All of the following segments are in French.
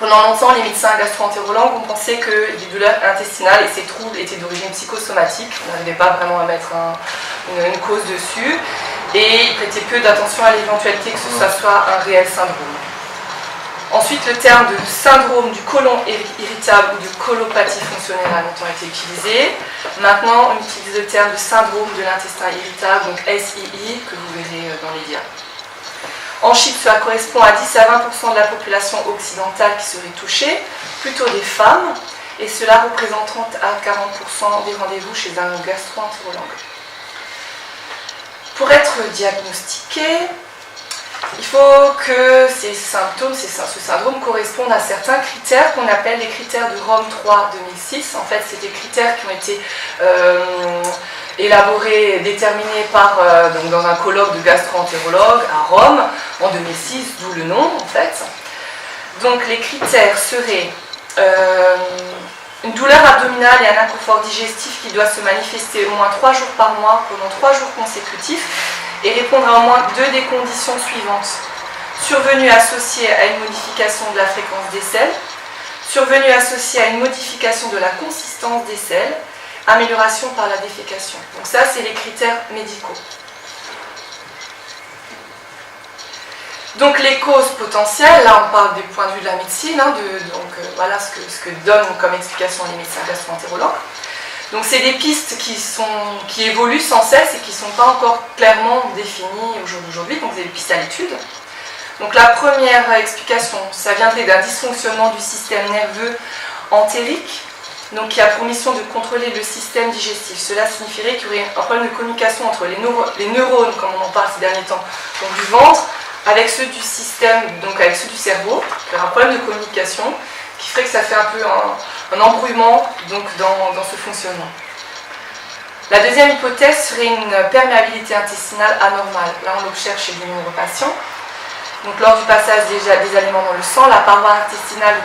Pendant longtemps, les médecins gastro-entérologues ont pensé que les douleurs intestinales et ces troubles étaient d'origine psychosomatique. On n'arrivait pas vraiment à mettre une cause dessus. Et ils prêtaient peu d'attention à l'éventualité que ce soit un réel syndrome. Ensuite, le terme de syndrome du côlon irritable ou de colopathie fonctionnelle a longtemps été utilisé. Maintenant, on utilise le terme de syndrome de l'intestin irritable, donc SII, que vous verrez dans les dias. En Chine, cela correspond à 10 à 20% de la population occidentale qui serait touchée, plutôt des femmes, et cela représente 30 à 40% des rendez-vous chez un gastro-entérologue. Pour être diagnostiqué, il faut que ces symptômes, ce syndrome correspondent à certains critères qu'on appelle les critères de Rome 3 2006. En fait, c'est des critères qui ont été élaborés, déterminés donc dans un colloque de gastro-entérologues à Rome en 2006, d'où le nom en fait. Donc les critères seraient une douleur abdominale et un inconfort digestif qui doit se manifester au moins 3 jours par mois pendant 3 jours consécutifs et répondre à au moins 2 des conditions suivantes. Survenue associée à une modification de la fréquence des selles, survenue associée à une modification de la consistance des selles, amélioration par la défécation. Donc ça, c'est les critères médicaux. Donc les causes potentielles, là on parle du point de vue de la médecine, voilà ce que donnent comme explication les médecins gastro-entérologues. Donc c'est des pistes qui évoluent sans cesse et qui ne sont pas encore clairement définies au jour d'aujourd'hui, donc c'est des pistes à l'étude. Donc la première explication, ça viendrait d'un dysfonctionnement du système nerveux entérique, donc qui a pour mission de contrôler le système digestif. Cela signifierait qu'il y aurait un problème de communication entre les neurones, comme on en parle ces derniers temps, donc du ventre, avec ceux du système, donc avec ceux du cerveau, il y aurait un problème de communication qui ferait que ça fait un peu un embrouillement donc, dans ce fonctionnement. La deuxième hypothèse serait une perméabilité intestinale anormale. Là, on l'observe chez de nombreux patients. Donc, lors du passage des aliments dans le sang, la paroi intestinale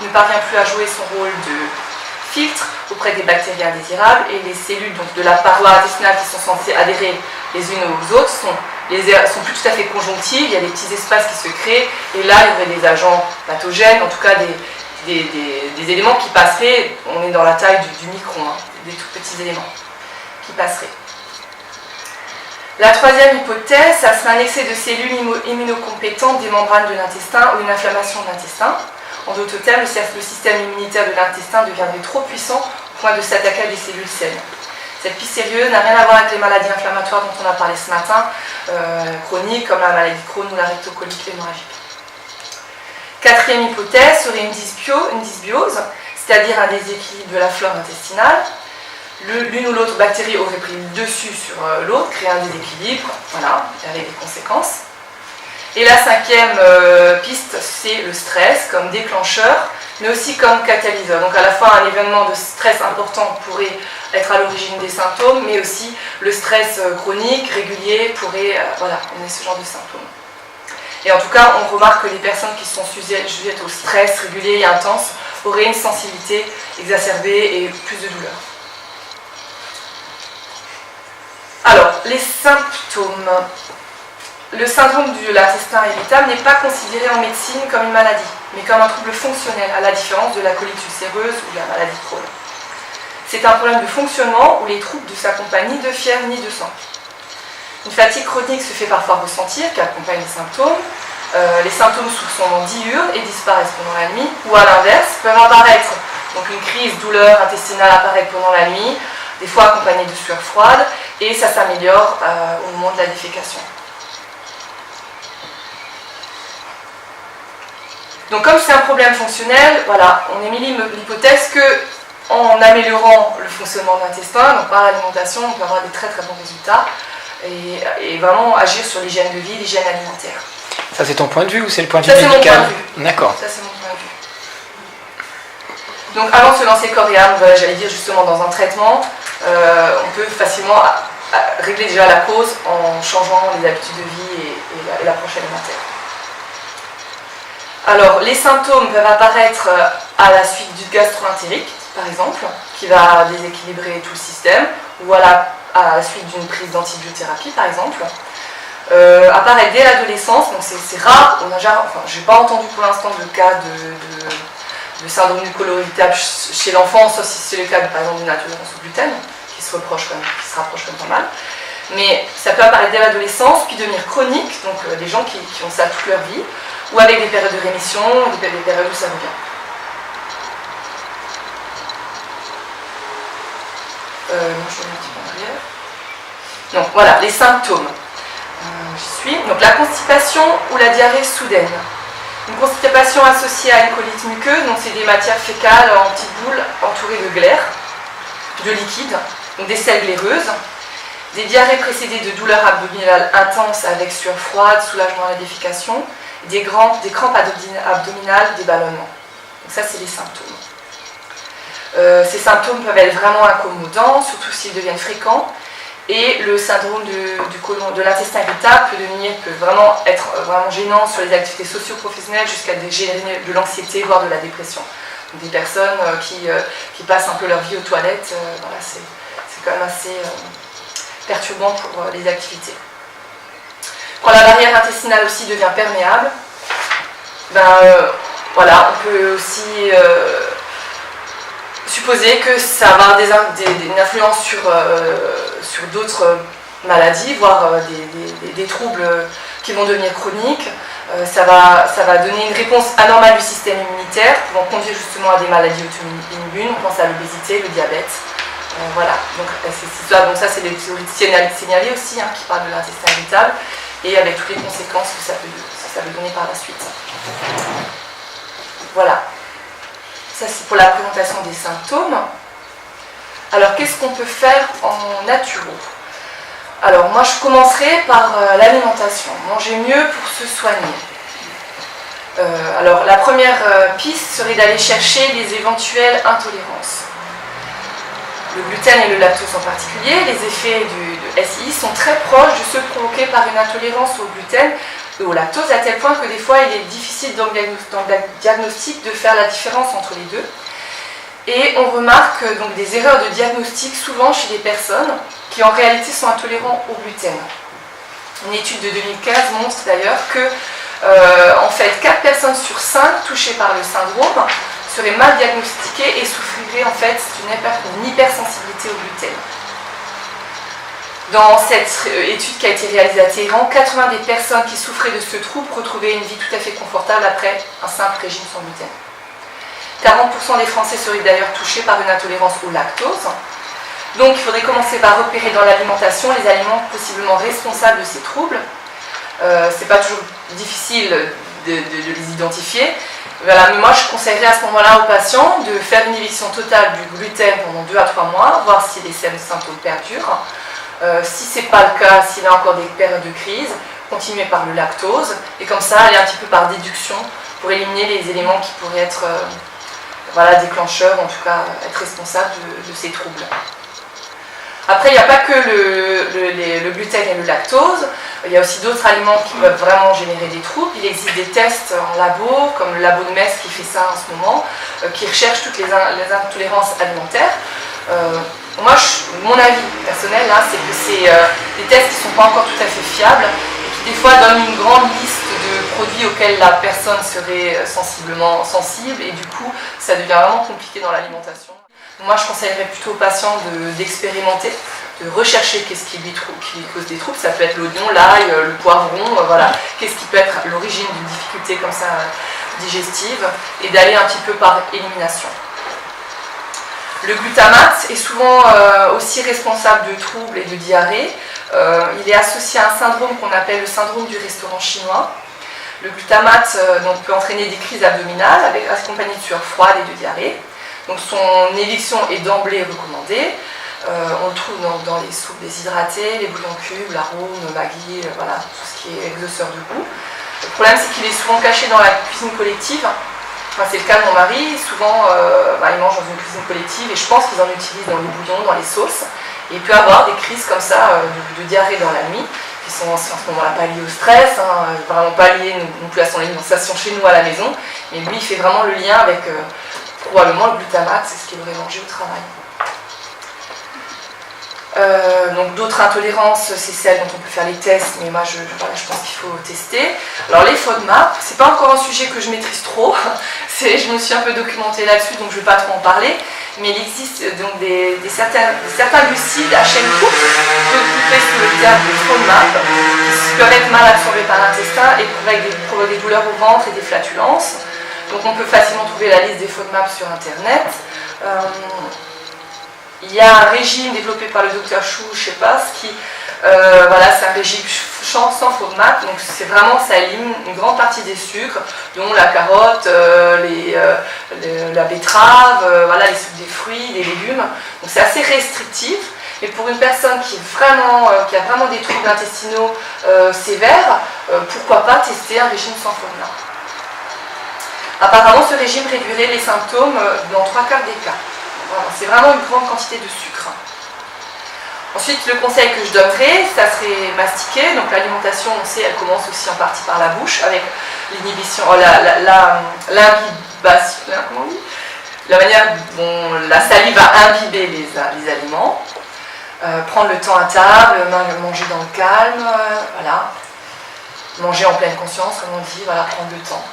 ne parvient plus à jouer son rôle de filtre auprès des bactéries indésirables et les cellules donc, de la paroi intestinale qui sont censées adhérer les unes aux autres sont plus tout à fait conjonctives, il y a des petits espaces qui se créent et là il y aurait des agents pathogènes, en tout cas des éléments qui passeraient, on est dans la taille du micron, des tout petits éléments qui passeraient. La troisième hypothèse, ça serait un excès de cellules immunocompétentes des membranes de l'intestin ou une inflammation de l'intestin. En d'autres termes, le système immunitaire de l'intestin deviendrait trop puissant au point de s'attaquer à des cellules saines. Cette piste sérieuse n'a rien à voir avec les maladies inflammatoires dont on a parlé ce matin, chroniques comme la maladie de Crohn ou la rectocolite hémorragique. Quatrième hypothèse serait une dysbiose, c'est-à-dire un déséquilibre de la flore intestinale. L'une ou l'autre bactérie aurait pris le dessus sur l'autre, créé un déséquilibre, voilà, avec des conséquences. Et la cinquième piste, c'est le stress comme déclencheur, mais aussi comme catalyseur. Donc à la fois un événement de stress important pourrait être à l'origine des symptômes, mais aussi le stress chronique, régulier, pourrait amener ce genre de symptômes. Et en tout cas, on remarque que les personnes qui sont sujettes au stress régulier et intense auraient une sensibilité exacerbée et plus de douleur. Alors, les symptômes. Le syndrome de l'intestin irritable n'est pas considéré en médecine comme une maladie, mais comme un trouble fonctionnel, à la différence de la colite ulcéreuse ou de la maladie de Crohn. C'est un problème de fonctionnement où les troubles ne s'accompagnent ni de fièvre ni de sang. Une fatigue chronique se fait parfois ressentir, qui accompagne les symptômes. Les symptômes sont diurnes et disparaissent pendant la nuit, ou à l'inverse, peuvent apparaître. Donc une crise, douleur intestinale apparaît pendant la nuit, des fois accompagnée de sueur froide, et ça s'améliore au moment de la défécation. Donc comme c'est un problème fonctionnel, voilà, on émet l'hypothèse qu'en améliorant le fonctionnement de l'intestin, donc par l'alimentation, on peut avoir des très très bons résultats et vraiment agir sur l'hygiène de vie, l'hygiène alimentaire. Ça c'est ton point de vue ou c'est le point de vue médical? Ça c'est mon point de vue. D'accord. Ça c'est mon point de vue. Donc avant de se lancer corps et âme, j'allais dire justement dans un traitement, on peut facilement régler déjà la cause en changeant les habitudes de vie et l'approche alimentaire. Alors, les symptômes peuvent apparaître à la suite du gastro-entérite, par exemple, qui va déséquilibrer tout le système, ou à la suite d'une prise d'antibiothérapie, par exemple. apparaît dès l'adolescence, donc c'est rare. Je n'ai pas entendu pour l'instant de cas de syndrome du côlon irritable chez l'enfant, sauf si c'est le cas par exemple d'une intolérance au gluten, qui se rapproche quand même pas mal. Mais ça peut apparaître dès l'adolescence, puis devenir chronique, donc des gens qui ont ça toute leur vie, ou avec des périodes de rémission, des périodes où ça revient. Je vais un petit peu en arrière. Donc voilà, les symptômes. J'y suis. Donc la constipation ou la diarrhée soudaine. Une constipation associée à une colite muqueuse, donc c'est des matières fécales en petites boules entourées de glaire, de liquide, donc des selles glaireuses. Des diarrhées précédées de douleurs abdominales intenses avec sueur froide, soulagement à la défécation, des crampes abdominales, des ballonnements. Donc ça, c'est les symptômes. Ces symptômes peuvent être vraiment incommodants, surtout s'ils deviennent fréquents. Et le syndrome de l'intestin irritable peut vraiment être vraiment gênant sur les activités socio-professionnelles jusqu'à générer de l'anxiété, voire de la dépression. Donc des personnes qui passent un peu leur vie aux toilettes, voilà, c'est quand même assez perturbant pour les activités. Quand la barrière intestinale aussi devient perméable, voilà, on peut aussi supposer que ça va avoir une influence sur d'autres maladies, voire des troubles qui vont devenir chroniques. Ça va donner une réponse anormale du système immunitaire, pouvant conduire justement à des maladies auto-immunes. On pense à l'obésité, le diabète. Voilà, donc ça c'est des théories signalées aussi, qui parlent de l'intestin irritable, et avec toutes les conséquences que ça peut donner par la suite. Voilà. Ça, c'est pour la présentation des symptômes. Alors, qu'est-ce qu'on peut faire en naturo? Alors, moi, je commencerai par l'alimentation. Manger mieux pour se soigner. Alors, la première piste serait d'aller chercher les éventuelles intolérances. Le gluten et le lactose en particulier, les effets de SI sont très proches de ceux provoqués par une intolérance au gluten et au lactose, à tel point que des fois il est difficile dans le diagnostic de faire la différence entre les deux. Et on remarque donc des erreurs de diagnostic souvent chez des personnes qui en réalité sont intolérants au gluten. Une étude de 2015 montre d'ailleurs que en fait 4 personnes sur 5 touchées par le syndrome seraient mal diagnostiquées et souffriraient en fait d'une hypersensibilité au gluten. Dans cette étude qui a été réalisée à Téhéran, 80 des personnes qui souffraient de ce trouble retrouvaient une vie tout à fait confortable après un simple régime sans gluten. 40% des Français seraient d'ailleurs touchés par une intolérance au lactose. Donc il faudrait commencer par repérer dans l'alimentation les aliments possiblement responsables de ces troubles. C'est pas toujours difficile de les identifier. Voilà, mais moi je conseillerais à ce moment-là aux patients de faire une éviction totale du gluten pendant 2 à 3 mois, voir si les symptômes perdurent. Si ce n'est pas le cas, s'il y a encore des périodes de crise, continuer par le lactose et comme ça aller un petit peu par déduction pour éliminer les éléments qui pourraient être déclencheurs, en tout cas être responsables de ces troubles. Après, il n'y a pas que le gluten et le lactose, il y a aussi d'autres aliments qui peuvent vraiment générer des troubles. Il existe des tests en labo, comme le labo de Metz qui fait ça en ce moment, qui recherche toutes les intolérances alimentaires. Moi, mon avis personnel, c'est que c'est des tests qui ne sont pas encore tout à fait fiables et qui des fois donnent une grande liste de produits auxquels la personne serait sensiblement sensible et du coup, ça devient vraiment compliqué dans l'alimentation. Moi, je conseillerais plutôt aux patients d'expérimenter, de rechercher qu'est-ce qui lui cause des troubles. Ça peut être l'oignon, l'ail, le poivron, voilà. Qu'est-ce qui peut être l'origine d'une difficulté comme ça digestive et d'aller un petit peu par élimination. Le glutamate est souvent aussi responsable de troubles et de diarrhée. Il est associé à un syndrome qu'on appelle le syndrome du restaurant chinois. Le glutamate peut entraîner des crises abdominales accompagnées de sueur froide et de diarrhée. Donc son éviction est d'emblée recommandée. On le trouve dans les soupes déshydratées, les bouillons cubes, l'arôme, Maggi, voilà, tout ce qui est exhausteur de goût. Le problème c'est qu'il est souvent caché dans la cuisine collective. Enfin, c'est le cas de mon mari, souvent il mange dans une cuisine collective et je pense qu'ils en utilisent dans les bouillons, dans les sauces. Et il peut avoir des crises comme ça de diarrhée dans la nuit, qui sont en ce moment-là pas liées au stress, vraiment pas liées non plus à son alimentation chez nous à la maison. Mais lui il fait vraiment le lien avec probablement le glutamate, c'est ce qu'il aurait mangé au travail. Donc d'autres intolérances, c'est celles dont on peut faire les tests, mais moi je pense qu'il faut tester. Alors les FODMAP, c'est pas encore un sujet que je maîtrise trop, je me suis un peu documentée là-dessus, donc je ne vais pas trop en parler, mais il existe donc certains glucides à chaîne courte, regroupés sous le terme de FODMAP, qui peuvent être mal absorbés par l'intestin et provoquent des douleurs au ventre et des flatulences. Donc on peut facilement trouver la liste des FODMAP sur internet. Il y a un régime développé par le docteur Chou, je ne sais pas, c'est un régime sans FODMAP, donc ça élimine une grande partie des sucres, dont la carotte, la betterave, les sucres des fruits, des légumes. Donc c'est assez restrictif, mais pour une personne qui a vraiment des troubles intestinaux sévères, pourquoi pas tester un régime sans FODMAP. Apparemment, ce régime réduirait les symptômes dans 3/4 des cas. Voilà, c'est vraiment une grande quantité de sucre. Ensuite, le conseil que je donnerais, ça serait mastiquer. Donc l'alimentation, on sait, elle commence aussi en partie par la bouche, avec l'inhibition, comment on dit ? La manière dont la salive va imbiber les aliments. Prendre le temps à table, manger dans le calme, manger en pleine conscience, comme on dit, prendre le temps.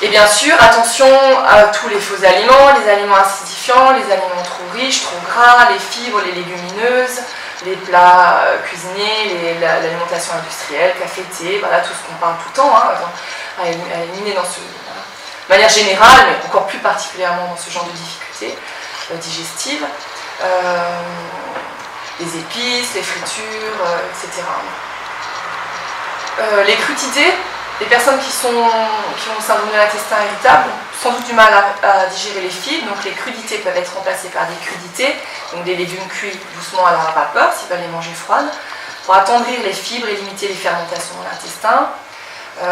Et bien sûr, attention à tous les faux aliments, les aliments acidifiants, les aliments trop riches, trop gras, les fibres, les légumineuses, les plats cuisinés, l'alimentation industrielle, café, thé, tout ce qu'on parle tout le temps, à éliminer de manière générale, mais encore plus particulièrement dans ce genre de difficultés digestives. Les épices, les fritures, etc. Les crudités. Les personnes qui ont le syndrome de l'intestin irritable ont sans doute du mal à digérer les fibres, donc les crudités peuvent être remplacées par des crudités, donc des légumes cuits doucement à la vapeur, s'ils veulent les manger froides, pour attendrir les fibres et limiter les fermentations dans l'intestin.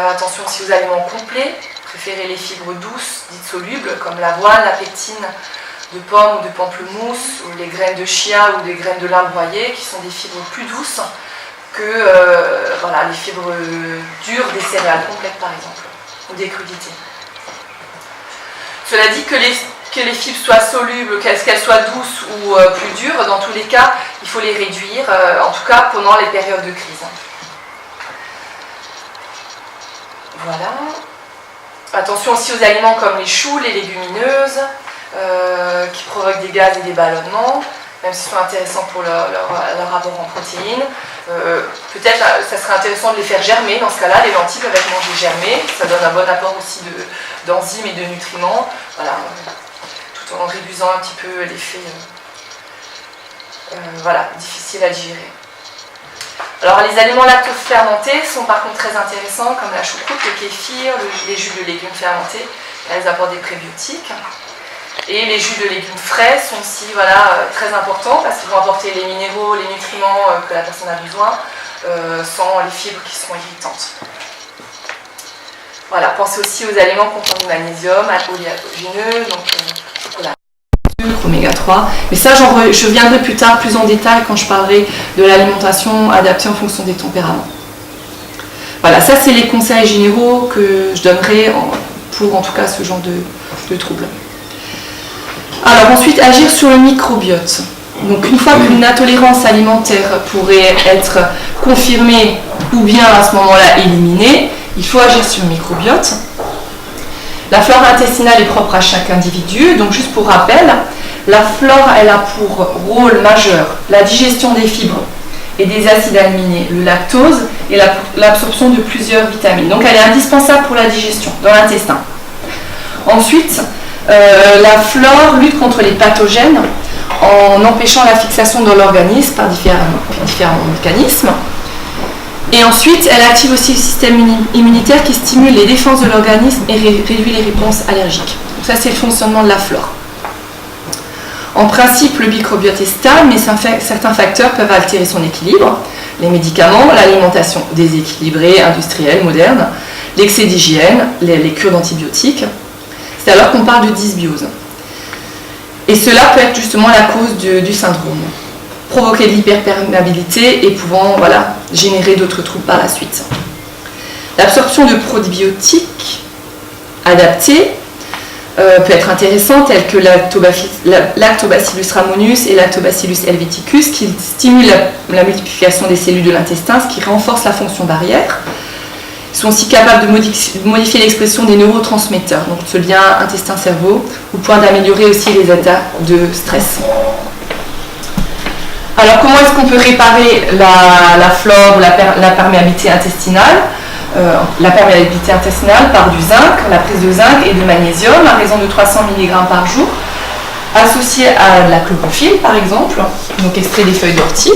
Attention aussi aux aliments complets, préférez les fibres douces, dites solubles, comme l'avoine, la pectine de pomme ou de pamplemousse, ou les graines de chia ou les graines de lin broyées, qui sont des fibres plus douces que les fibres dures des céréales complètes par exemple, ou des crudités. Cela dit que les fibres soient solubles, qu'elles soient douces ou plus dures, dans tous les cas, il faut les réduire, en tout cas pendant les périodes de crise. Voilà. Attention aussi aux aliments comme les choux, les légumineuses, qui provoquent des gaz et des ballonnements, même s'ils sont intéressants pour leur rapport en protéines. Peut-être ça serait intéressant de les faire germer, dans ce cas-là, les lentilles peuvent être mangées germées, ça donne un bon apport aussi d'enzymes et de nutriments, tout en réduisant un petit peu l'effet difficile à digérer. Alors les aliments lactofermentés sont par contre très intéressants, comme la choucroute, le kéfir, les jus de légumes fermentés, elles apportent des prébiotiques. Et les jus de légumes frais sont aussi très importants parce qu'ils vont apporter les minéraux, les nutriments que la personne a besoin sans les fibres qui seront irritantes. Voilà, pensez aussi aux aliments contenant du magnésium, oléagineux, donc chocolat, sucre, oméga 3. Mais ça, je viendrai plus tard, plus en détail, quand je parlerai de l'alimentation adaptée en fonction des tempéraments. Voilà, ça c'est les conseils généraux que je donnerai pour en tout cas ce genre de troubles. Alors ensuite, agir sur le microbiote. Donc une fois qu'une intolérance alimentaire pourrait être confirmée ou bien à ce moment-là éliminée, il faut agir sur le microbiote. La flore intestinale est propre à chaque individu, donc juste pour rappel, la flore elle a pour rôle majeur la digestion des fibres et des acides aminés, le lactose et l'absorption de plusieurs vitamines. Donc elle est indispensable pour la digestion dans l'intestin. Ensuite, la flore lutte contre les pathogènes en empêchant la fixation dans l'organisme par différents mécanismes. Et ensuite, elle active aussi le système immunitaire qui stimule les défenses de l'organisme et réduit les réponses allergiques. Donc ça, c'est le fonctionnement de la flore. En principe, le microbiote est stable, mais certains facteurs peuvent altérer son équilibre. Les médicaments, l'alimentation déséquilibrée, industrielle, moderne, l'excès d'hygiène, les cures d'antibiotiques. C'est alors qu'on parle de dysbiose. Et cela peut être justement la cause du syndrome. Provoquer de l'hyperperméabilité et pouvant générer d'autres troubles par la suite. L'absorption de probiotiques adaptés peut être intéressant, tels que Lactobacillus rhamnosus et Lactobacillus helveticus, qui stimulent la multiplication des cellules de l'intestin, ce qui renforce la fonction barrière. Ils sont aussi capables de modifier l'expression des neurotransmetteurs, donc ce lien intestin-cerveau, au point d'améliorer aussi les états de stress. Alors comment est-ce qu'on peut réparer la flore ou la perméabilité intestinale? La perméabilité intestinale par du zinc, la prise de zinc et de magnésium à raison de 300 mg par jour, associé à de la chlorophylle par exemple, donc extrait des feuilles d'ortie.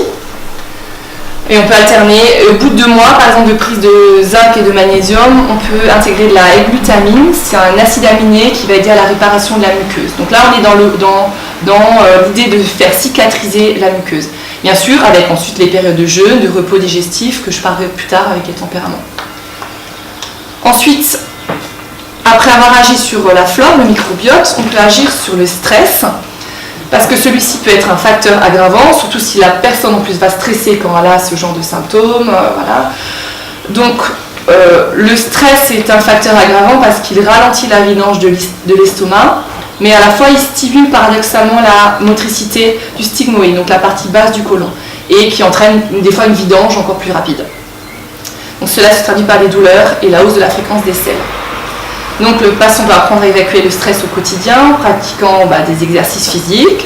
Et on peut alterner, au bout de 2 mois par exemple de prise de zinc et de magnésium, on peut intégrer de la L-glutamine, c'est un acide aminé qui va aider à la réparation de la muqueuse. Donc là on est dans l'idée de faire cicatriser la muqueuse. Bien sûr avec ensuite les périodes de jeûne, de repos digestif que je parlerai plus tard avec les tempéraments. Ensuite, après avoir agi sur la flore, le microbiote, on peut agir sur le stress, parce que celui-ci peut être un facteur aggravant, surtout si la personne en plus va stresser quand elle a ce genre de symptômes. Voilà. Donc, le stress est un facteur aggravant parce qu'il ralentit la vidange de l'estomac, mais à la fois il stimule paradoxalement la motricité du stigmoïde, donc la partie basse du côlon, et qui entraîne des fois une vidange encore plus rapide. Donc cela se traduit par des douleurs et la hausse de la fréquence des selles. Donc le patient doit apprendre à évacuer le stress au quotidien, pratiquant des exercices physiques,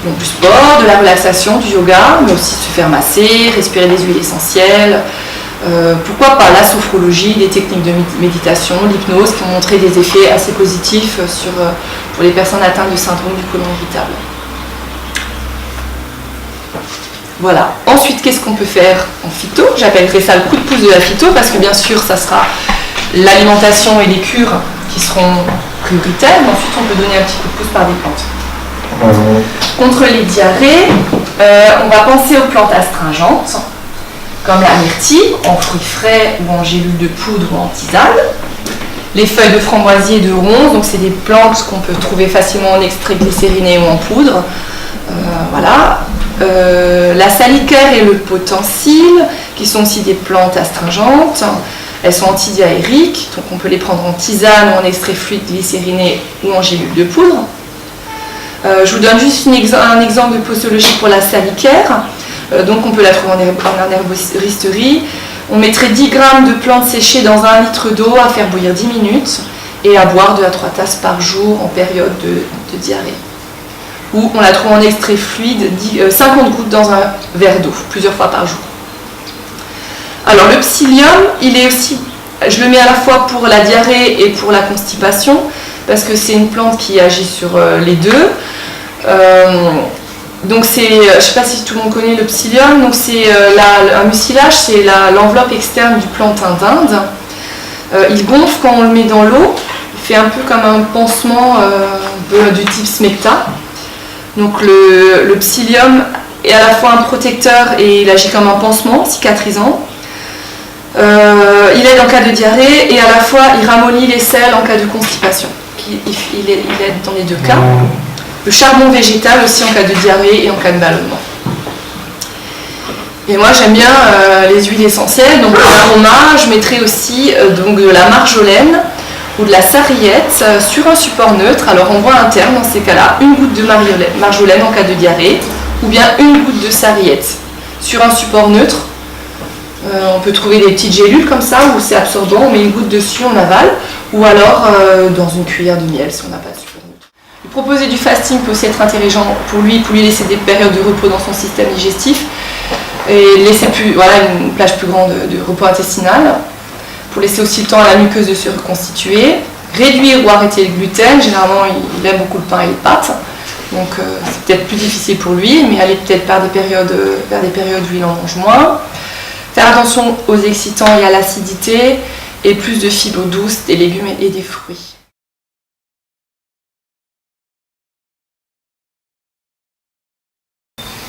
donc du sport, de la relaxation, du yoga, mais aussi se faire masser, respirer des huiles essentielles. Pourquoi pas la sophrologie, des techniques de méditation, l'hypnose qui ont montré des effets assez positifs pour les personnes atteintes de syndrome du côlon irritable. Voilà. Ensuite, qu'est-ce qu'on peut faire en phyto? J'appellerais ça le coup de pouce de la phyto parce que bien sûr, ça sera l'alimentation et les cures qui seront prioritaires, mais ensuite on peut donner un petit coup de pouce par des plantes. Contre les diarrhées, on va penser aux plantes astringentes, comme la myrtille, en fruits frais ou en gélules de poudre ou en tisane. Les feuilles de framboisier et de ronces, donc c'est des plantes qu'on peut trouver facilement en extrait glycériné ou en poudre. Voilà. La salicaire et le potensil, qui sont aussi des plantes astringentes. Elles sont antidiarrhéiques, donc on peut les prendre en tisane ou en extrait fluide glycériné ou en gélule de poudre. Je vous donne juste un exemple de posologie pour la salicaire. Donc on peut la trouver en herboristerie. On mettrait 10 g de plantes séchées dans 1 litre d'eau à faire bouillir 10 minutes et à boire 2 à 3 tasses par jour en période de diarrhée. Ou on la trouve en extrait fluide, 50 gouttes dans un verre d'eau, plusieurs fois par jour. Alors le psyllium, il est aussi, je le mets à la fois pour la diarrhée et pour la constipation, parce que c'est une plante qui agit sur les deux. Donc c'est, je ne sais pas si tout le monde connaît le psyllium, donc c'est un mucilage, c'est l'enveloppe externe du plantain d'Inde. Il gonfle quand on le met dans l'eau, il fait un peu comme un pansement du type smecta. Donc le psyllium est à la fois un protecteur et il agit comme un pansement cicatrisant. Il aide en cas de diarrhée et à la fois il ramollit les selles en cas de constipation. Il aide dans les deux cas. Le charbon végétal aussi en cas de diarrhée et en cas de ballonnement. Et moi j'aime bien les huiles essentielles, donc pour l'aroma je mettrai aussi donc de la marjolaine ou de la sarriette sur un support neutre. Alors on voit un terme dans ces cas-là, une goutte de marjolaine en cas de diarrhée ou bien une goutte de sarriette sur un support neutre. On peut trouver des petites gélules comme ça où c'est absorbant, on met une goutte dessus, on avale, ou alors dans une cuillère de miel si on n'a pas de support neutre. Proposer du fasting peut aussi être intéressant pour lui laisser des périodes de repos dans son système digestif et laisser une plage plus grande de repos intestinal, pour laisser aussi le temps à la muqueuse de se reconstituer, réduire ou arrêter le gluten. Généralement il aime beaucoup le pain et les pâtes, donc c'est peut-être plus difficile pour lui, mais aller peut-être vers des périodes où il en mange moins. Faire attention aux excitants et à l'acidité, et plus de fibres douces, des légumes et des fruits.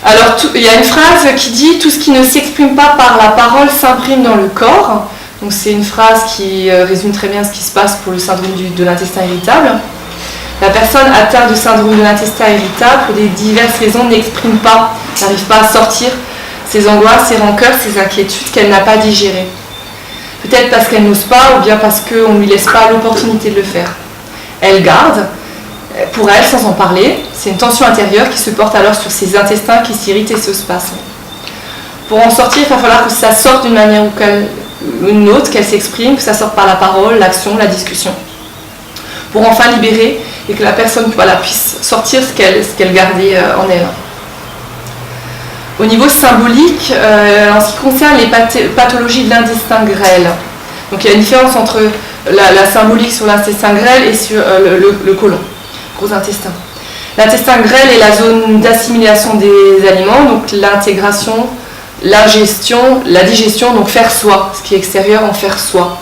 Alors, il y a une phrase qui dit « Tout ce qui ne s'exprime pas par la parole s'imprime dans le corps ». Donc c'est une phrase qui résume très bien ce qui se passe pour le syndrome de l'intestin irritable. La personne atteinte de syndrome de l'intestin irritable, pour des diverses raisons, n'exprime pas, n'arrive pas à sortir ses angoisses, ses rancœurs, ses inquiétudes qu'elle n'a pas digérées. Peut-être parce qu'elle n'ose pas ou bien parce qu'on ne lui laisse pas l'opportunité de le faire. elle garde pour elle sans en parler. C'est une tension intérieure qui se porte alors sur ses intestins qui s'irritent et se spasment. Pour en sortir, il va falloir que ça sorte d'une manière ou une autre, qu'elle s'exprime, que ça sorte par la parole, l'action, la discussion. Pour enfin libérer et que la personne puisse sortir ce qu'elle gardait en elle. Au niveau symbolique, en ce qui concerne les pathologies de l'intestin grêle, donc il y a une différence entre la symbolique sur l'intestin grêle et sur le côlon, gros intestin. L'intestin grêle est la zone d'assimilation des aliments, donc l'intégration, l'ingestion, la digestion, donc faire soi, ce qui est extérieur en faire soi.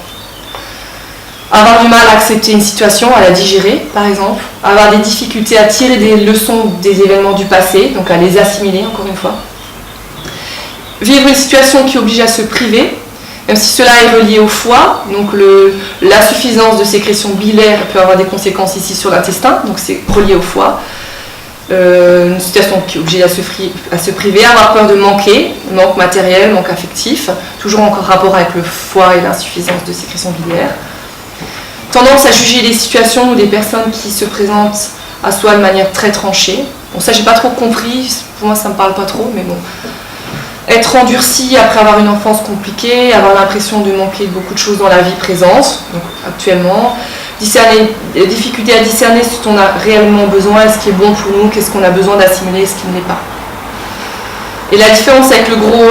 Avoir du mal à accepter une situation, à la digérer par exemple, avoir des difficultés à tirer des leçons des événements du passé, donc à les assimiler encore une fois. Vivre une situation qui oblige à se priver, même si cela est relié au foie, donc l'insuffisance de sécrétion biliaire peut avoir des conséquences ici sur l'intestin, donc c'est relié au foie. Une situation qui oblige à se priver, avoir peur de manquer, manque matériel, manque affectif, toujours en rapport avec le foie et l'insuffisance de sécrétion biliaire. Tendance à juger les situations ou des personnes qui se présentent à soi de manière très tranchée. Bon, ça j'ai pas trop compris, pour moi ça me parle pas trop, mais bon. Être endurci après avoir une enfance compliquée, avoir l'impression de manquer de beaucoup de choses dans la vie présente, donc actuellement. Difficulté à discerner ce dont on a réellement besoin, ce qui est bon pour nous, qu'est-ce qu'on a besoin d'assimiler et ce qui ne l'est pas. Et la différence avec le gros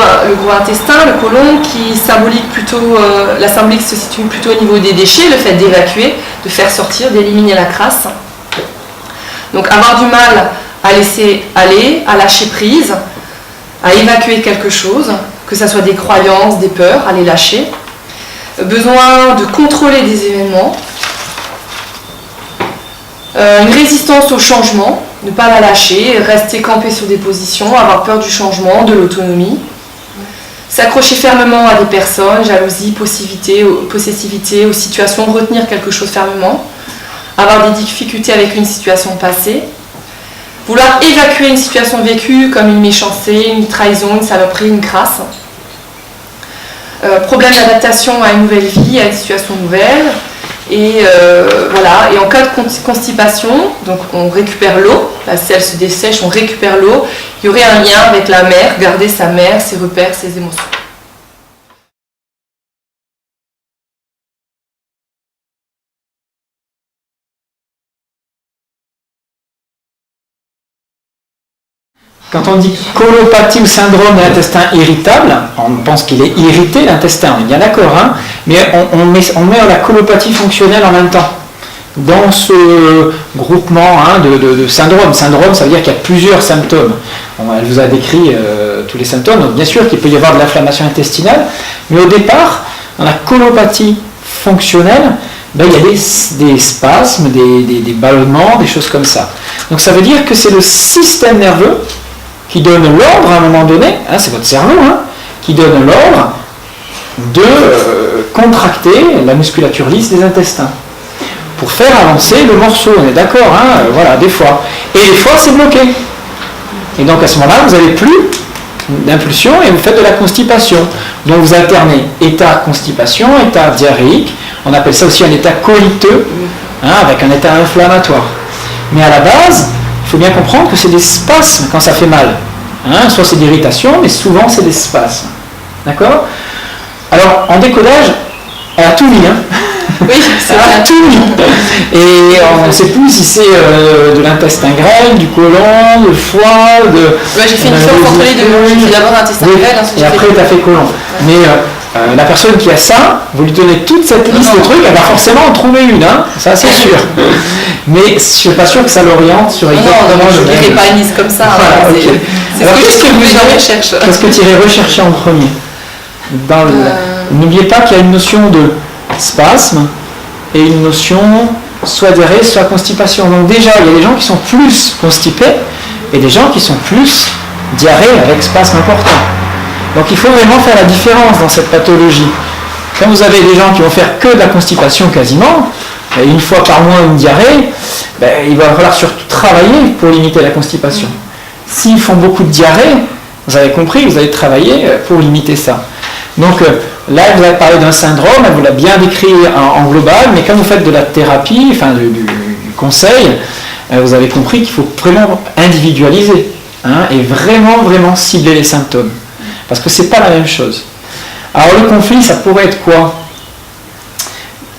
intestin, le côlon, qui symbolique plutôt, la symbolique se situe plutôt au niveau des déchets, le fait d'évacuer, de faire sortir, d'éliminer la crasse. Donc avoir du mal à laisser aller, à lâcher prise, à évacuer quelque chose, que ce soit des croyances, des peurs, à les lâcher. Besoin de contrôler des événements. Une résistance au changement, ne pas la lâcher, rester campé sur des positions, avoir peur du changement, de l'autonomie. S'accrocher fermement à des personnes, jalousie, possessivité, aux situations, retenir quelque chose fermement. Avoir des difficultés avec une situation passée. Vouloir évacuer une situation vécue comme une méchanceté, une trahison, une saloperie, une crasse. Problème d'adaptation à une nouvelle vie, à une situation nouvelle. Et voilà. Et en cas de constipation, donc on récupère l'eau. Là, si elle se dessèche, on récupère l'eau. Il y aurait un lien avec la mère, garder sa mère, ses repères, ses émotions. Quand on dit colopathie ou syndrome de l'intestin irritable, on pense qu'il est irrité l'intestin, on est bien d'accord, hein, mais on met la colopathie fonctionnelle en même temps. Dans ce groupement de syndrome, ça veut dire qu'il y a plusieurs symptômes. Elle vous a décrit tous les symptômes, donc bien sûr qu'il peut y avoir de l'inflammation intestinale, mais au départ, dans la colopathie fonctionnelle, il y a des spasmes, des ballonnements, des choses comme ça. Donc ça veut dire que c'est le système nerveux qui donne l'ordre à un moment donné, c'est votre cerveau, qui donne l'ordre de contracter la musculature lisse des intestins pour faire avancer le morceau, on est d'accord, voilà, des fois. Et des fois c'est bloqué. Et donc à ce moment-là, vous n'avez plus d'impulsion et vous faites de la constipation. Donc vous alternez état constipation, état diarrhéique, on appelle ça aussi un état coliteux, avec un état inflammatoire. Mais à la base, il faut bien comprendre que c'est des spasmes quand ça fait mal. Soit c'est d'irritation, mais souvent c'est des spasmes. D'accord ? Alors, en décodage, elle a tout mis. Oui, c'est vrai. Elle a tout mis. Et on ne sait plus si c'est de l'intestin grêle, du côlon, du foie, de... j'ai fait une différence entre les deux. J'ai fait d'abord l'intestin grêle, ensuite et après tu as fait côlon. Ouais. Mais la personne qui a ça, vous lui donnez toute cette liste de trucs, elle va forcément en trouver une, ça c'est sûr. Mais je ne suis pas sûr que ça l'oriente sur exactement... Non, je ne dirais pas une liste comme ça. Voilà, okay. C'est alors, qu'est-ce que tu irais rechercher en premier N'oubliez pas qu'il y a une notion de spasme et une notion soit diarrhée, soit constipation. Donc déjà, il y a des gens qui sont plus constipés et des gens qui sont plus diarrhée avec spasme important. Donc il faut vraiment faire la différence dans cette pathologie. Quand vous avez des gens qui vont faire que de la constipation quasiment, une fois par mois une diarrhée, il va falloir surtout travailler pour limiter la constipation. S'ils font beaucoup de diarrhée, vous avez compris, vous allez travailler pour limiter ça. Donc là, vous avez parlé d'un syndrome, elle vous l'a bien décrit en global, mais quand vous faites de la thérapie, du conseils, vous avez compris qu'il faut vraiment individualiser, hein, et vraiment cibler les symptômes. Parce que c'est pas la même chose. Alors le conflit, ça pourrait être quoi?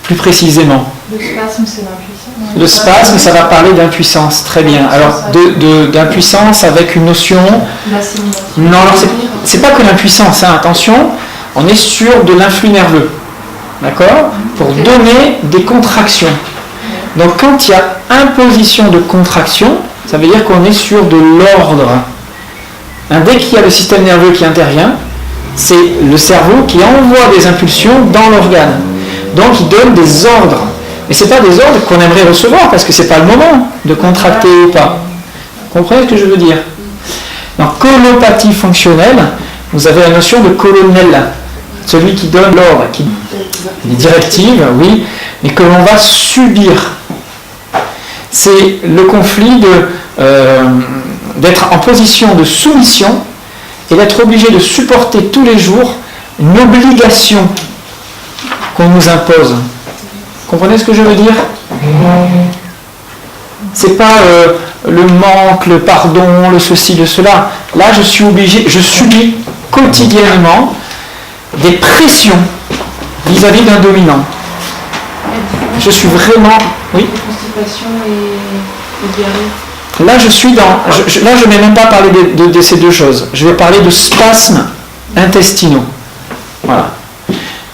Plus précisément. Le spasme, c'est l'impuissance. Le spasme, ça va parler d'impuissance, très bien. Alors d'impuissance avec une notion... Non, alors c'est pas que l'impuissance, hein, attention, on est sur de l'influx nerveux, d'accord? Pour donner des contractions. Donc quand il y a imposition de contraction, ça veut dire qu'on est sur de l'ordre. Hein, dès qu'il y a le système nerveux qui intervient, c'est le cerveau qui envoie des impulsions dans l'organe. Donc il donne des ordres. Mais ce n'est pas des ordres qu'on aimerait recevoir parce que ce n'est pas le moment de contracter ou pas. Vous comprenez ce que je veux dire? Dans colopathie fonctionnelle, vous avez la notion de colonel, celui qui donne l'ordre, qui les directives, oui, mais que l'on va subir. C'est le conflit d'être en position de soumission et d'être obligé de supporter tous les jours une obligation qu'on nous impose. Vous comprenez ce que je veux dire? C'est pas le manque, le pardon, le ceci, le cela. Là, je suis obligé, je subis quotidiennement des pressions vis-à-vis d'un dominant. Je suis vraiment... Oui. Constipation et diarrhée. Là, je suis dans... là, je ne vais même pas parler de ces deux choses. Je vais parler de spasmes intestinaux. Voilà.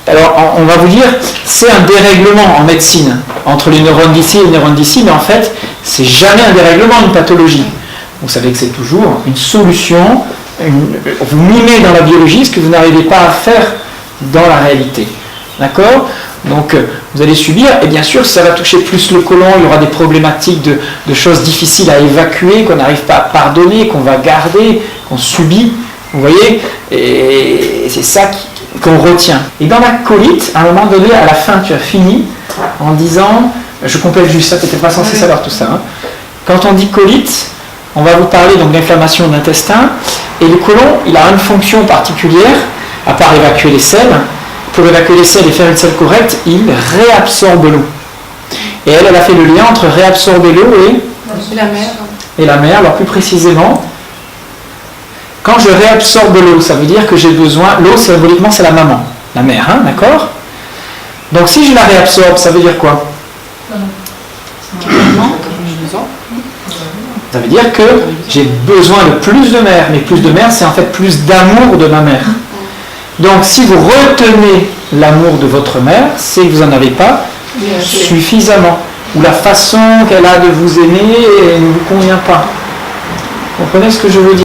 Alors, on va vous dire, c'est un dérèglement en médecine, entre les neurones d'ici et les neurones d'ici, mais en fait, c'est jamais un dérèglement, une pathologie. Vous savez que c'est toujours une solution, vous mimez dans la biologie ce que vous n'arrivez pas à faire dans la réalité. D'accord? Donc, vous allez subir, et bien sûr, ça va toucher plus le côlon, il y aura des problématiques de choses difficiles à évacuer, qu'on n'arrive pas à pardonner, qu'on va garder, qu'on subit, vous voyez? Et c'est ça qu'on retient. Et dans la colite, à un moment donné, à la fin, tu as fini en disant, je complète juste ça, tu n'étais pas censé savoir tout ça, hein. Quand on dit colite, on va vous parler donc d'inflammation de l'intestin, et le côlon, il a une fonction particulière, à part évacuer les selles. Pour évacuer les selles et faire une selle correcte, il réabsorbe l'eau. Et elle a fait le lien entre réabsorber l'eau et la mer. Alors plus précisément, quand je réabsorbe l'eau, ça veut dire que j'ai besoin... L'eau, symboliquement, c'est la maman, la mère, hein, d'accord? Donc si je la réabsorbe, ça veut dire quoi? Ça veut dire que j'ai besoin de plus de mère, mais plus de mère, c'est en fait plus d'amour de ma mère. Donc si vous retenez l'amour de votre mère, c'est que vous n'en avez pas suffisamment. Ou la façon qu'elle a de vous aimer ne vous convient pas. Vous comprenez ce que je veux dire?